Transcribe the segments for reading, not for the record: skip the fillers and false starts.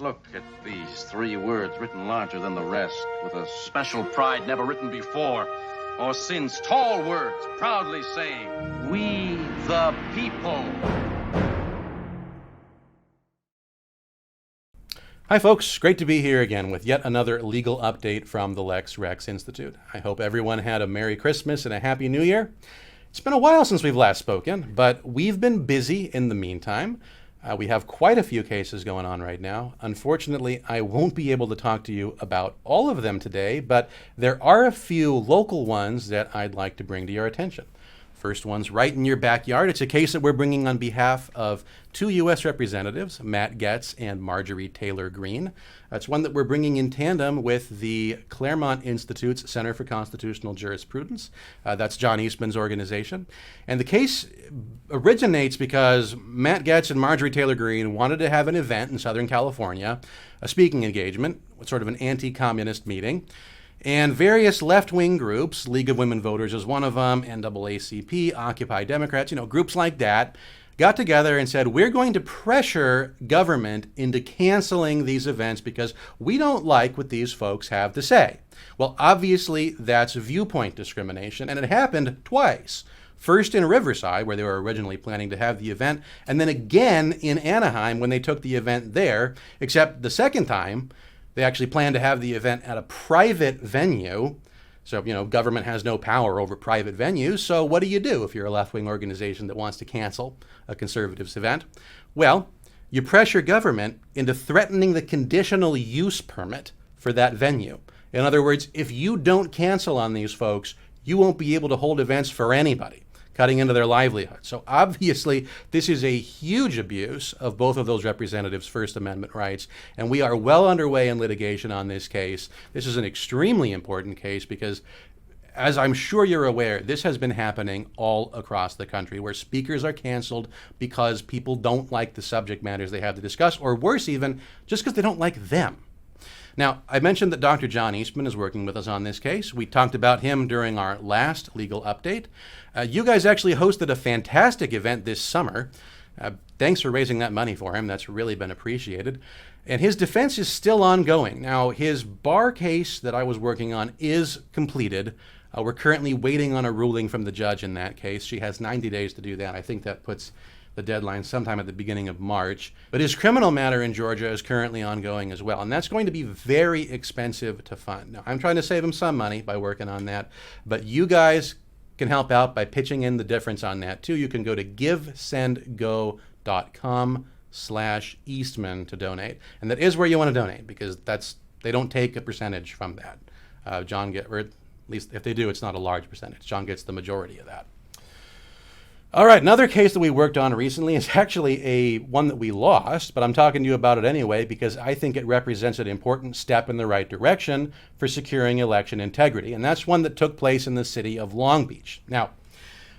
Look at these 3 words written larger than the rest, with a special pride never written before or since. Tall words proudly saying, "We the people." Hi folks, great to be here again with yet another legal update from the Lex Rex Institute. I hope everyone had a Merry Christmas and a Happy New Year. It's been a while since we've last spoken, but we've been busy in the meantime. We have quite a few cases going on right now. Unfortunately, I won't be able to talk to you about all of them today, but there are a few local ones that I'd like to bring to your attention. First one's right in your backyard. It's a case that we're bringing on behalf of 2 U.S. representatives, Matt Gaetz and Marjorie Taylor Greene. It's one that we're bringing in tandem with the Claremont Institute's Center for Constitutional Jurisprudence. That's John Eastman's organization. And the case originates because Matt Gaetz and Marjorie Taylor Greene wanted to have an event in Southern California, a speaking engagement, sort of an anti-communist meeting. And various left-wing groups, League of Women Voters is one of them, NAACP, Occupy Democrats, groups like that, got together and said, we're going to pressure government into canceling these events because we don't like what these folks have to say. Well, obviously, that's viewpoint discrimination, and it happened twice. First in Riverside, where they were originally planning to have the event, and then again in Anaheim when they took the event there, except the second time, they actually planned to have the event at a private venue. So, government has no power over private venues. So what do you do if you're a left-wing organization that wants to cancel a conservatives event? Well, you pressure government into threatening the conditional use permit for that venue. In other words, if you don't cancel on these folks, you won't be able to hold events for anybody, cutting into their livelihood. So obviously, this is a huge abuse of both of those representatives' First Amendment rights, and we are well underway in litigation on this case. This is an extremely important case because, as I'm sure you're aware, this has been happening all across the country, where speakers are canceled because people don't like the subject matters they have to discuss, or worse even, just because they don't like them. Now, I mentioned that Dr. John Eastman is working with us on this case. We talked about him during our last legal update. You guys actually hosted a fantastic event this summer. Thanks for raising that money for him. That's really been appreciated. And his defense is still ongoing. Now, his bar case that I was working on is completed. We're currently waiting on a ruling from the judge in that case. She has 90 days to do that. I think that puts the deadline sometime at the beginning of March. But his criminal matter in Georgia is currently ongoing as well, and that's going to be very expensive to fund. Now, I'm trying to save him some money by working on that, but you guys can help out by pitching in the difference on that too. You can go to givesendgo.com/Eastman to donate, and that is where you want to donate because they don't take a percentage from that. Or at least if they do, it's not a large percentage. John gets the majority of that. All right, another case that we worked on recently is actually one that we lost, but I'm talking to you about it anyway because I think it represents an important step in the right direction for securing election integrity, and that's one that took place in the city of Long Beach. Now,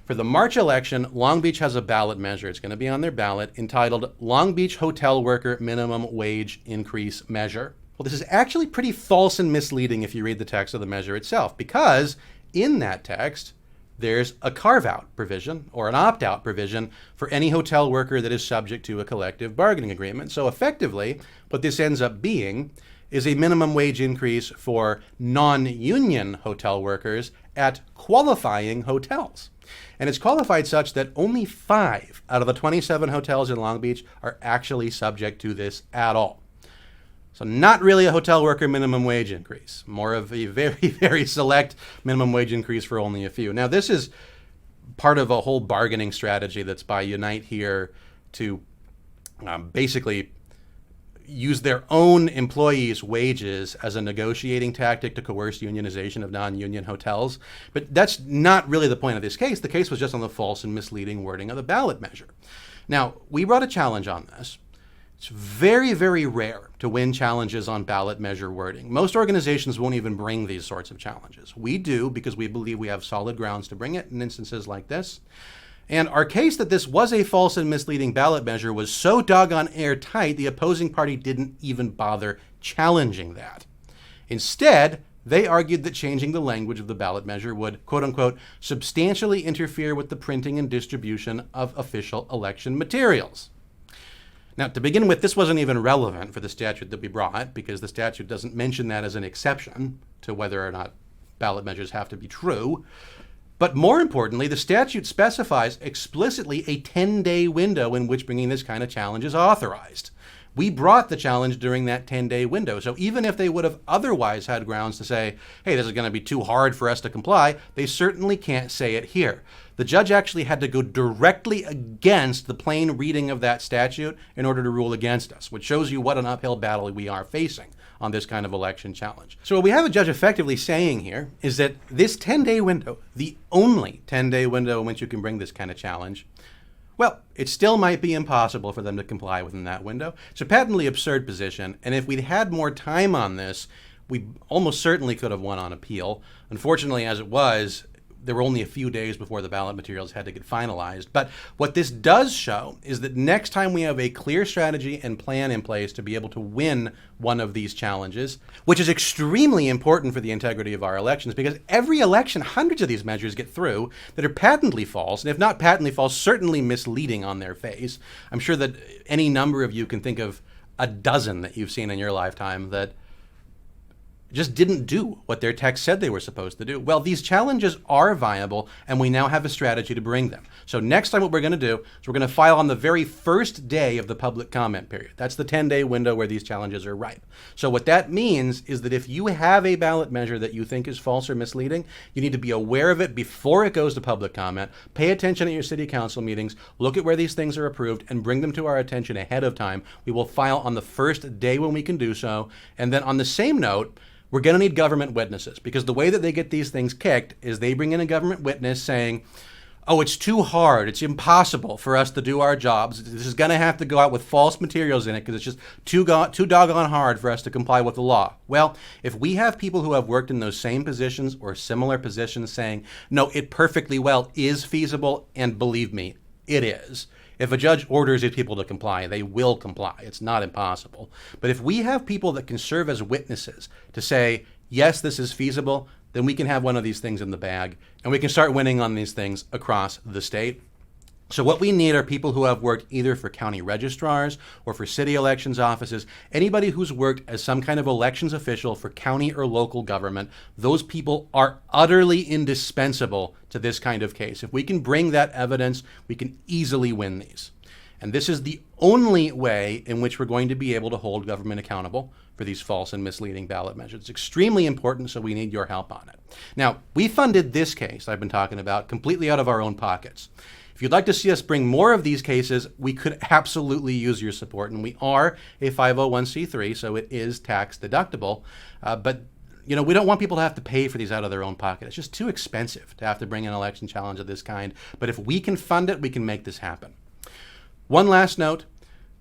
for the March election, Long Beach has a ballot measure. It's going to be on their ballot entitled Long Beach Hotel Worker Minimum Wage Increase Measure. Well, this is actually pretty false and misleading if you read the text of the measure itself, because in that text, there's a carve-out provision or an opt-out provision for any hotel worker that is subject to a collective bargaining agreement. So effectively, what this ends up being is a minimum wage increase for non-union hotel workers at qualifying hotels. And it's qualified such that only 5 out of the 27 hotels in Long Beach are actually subject to this at all. So not really a hotel worker minimum wage increase, more of a very, very select minimum wage increase for only a few. Now, this is part of a whole bargaining strategy that's by Unite here to basically use their own employees' wages as a negotiating tactic to coerce unionization of non-union hotels. But that's not really the point of this case. The case was just on the false and misleading wording of the ballot measure. Now, we brought a challenge on this. It's very, very rare to win challenges on ballot measure wording. Most organizations won't even bring these sorts of challenges. We do because we believe we have solid grounds to bring it in instances like this. And our case that this was a false and misleading ballot measure was so doggone airtight, the opposing party didn't even bother challenging that. Instead, they argued that changing the language of the ballot measure would, quote unquote, substantially interfere with the printing and distribution of official election materials. Now, to begin with, this wasn't even relevant for the statute that we brought because the statute doesn't mention that as an exception to whether or not ballot measures have to be true. But more importantly, the statute specifies explicitly a 10-day window in which bringing this kind of challenge is authorized. We brought the challenge during that 10-day window. So even if they would have otherwise had grounds to say, hey, this is going to be too hard for us to comply, they certainly can't say it here. The judge actually had to go directly against the plain reading of that statute in order to rule against us, which shows you what an uphill battle we are facing on this kind of election challenge. So what we have a judge effectively saying here is that this 10-day window, the only 10-day window in which you can bring this kind of challenge, well, it still might be impossible for them to comply within that window. It's a patently absurd position, and if we'd had more time on this, we almost certainly could have won on appeal. Unfortunately, as it was, there were only a few days before the ballot materials had to get finalized. But what this does show is that next time we have a clear strategy and plan in place to be able to win one of these challenges, which is extremely important for the integrity of our elections, because every election, hundreds of these measures get through that are patently false, and if not patently false, certainly misleading on their face. I'm sure that any number of you can think of a dozen that you've seen in your lifetime that just didn't do what their text said they were supposed to do. Well, these challenges are viable, and we now have a strategy to bring them. So next time what we're going to do is we're going to file on the very first day of the public comment period. That's the 10-day window where these challenges are ripe. So what that means is that if you have a ballot measure that you think is false or misleading, you need to be aware of it before it goes to public comment, pay attention at your city council meetings, look at where these things are approved, and bring them to our attention ahead of time. We will file on the first day when we can do so. And then on the same note, we're going to need government witnesses, because the way that they get these things kicked is they bring in a government witness saying, oh, it's too hard, it's impossible for us to do our jobs. This is going to have to go out with false materials in it because it's just too doggone hard for us to comply with the law. Well, if we have people who have worked in those same positions or similar positions saying, no, it perfectly well is feasible, and believe me, it is. If a judge orders his people to comply, they will comply. It's not impossible. But if we have people that can serve as witnesses to say, yes, this is feasible, then we can have one of these things in the bag, and we can start winning on these things across the state. So what we need are people who have worked either for county registrars or for city elections offices, anybody who's worked as some kind of elections official for county or local government. Those people are utterly indispensable to this kind of case. If we can bring that evidence, we can easily win these. And this is the only way in which we're going to be able to hold government accountable for these false and misleading ballot measures. It's extremely important, so we need your help on it. Now, we funded this case I've been talking about completely out of our own pockets. If you'd like to see us bring more of these cases, we could absolutely use your support. And we are a 501c3, so it is tax deductible. But we don't want people to have to pay for these out of their own pocket. It's just too expensive to have to bring an election challenge of this kind. But if we can fund it, we can make this happen. One last note.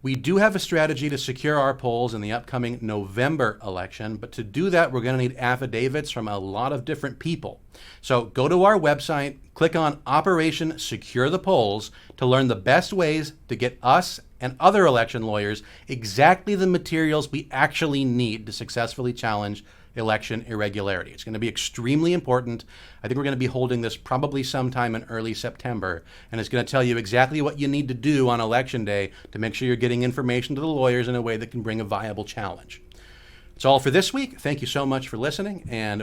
We do have a strategy to secure our polls in the upcoming November election, but to do that, we're going to need affidavits from a lot of different people. So go to our website, click on Operation Secure the Polls to learn the best ways to get us and other election lawyers exactly the materials we actually need to successfully challenge election irregularity. It's going to be extremely important. I think we're going to be holding this probably sometime in early September, and it's going to tell you exactly what you need to do on election day to make sure you're getting information to the lawyers in a way that can bring a viable challenge. That's all for this week. Thank you so much for listening, and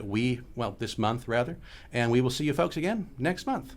this month rather, and we will see you folks again next month.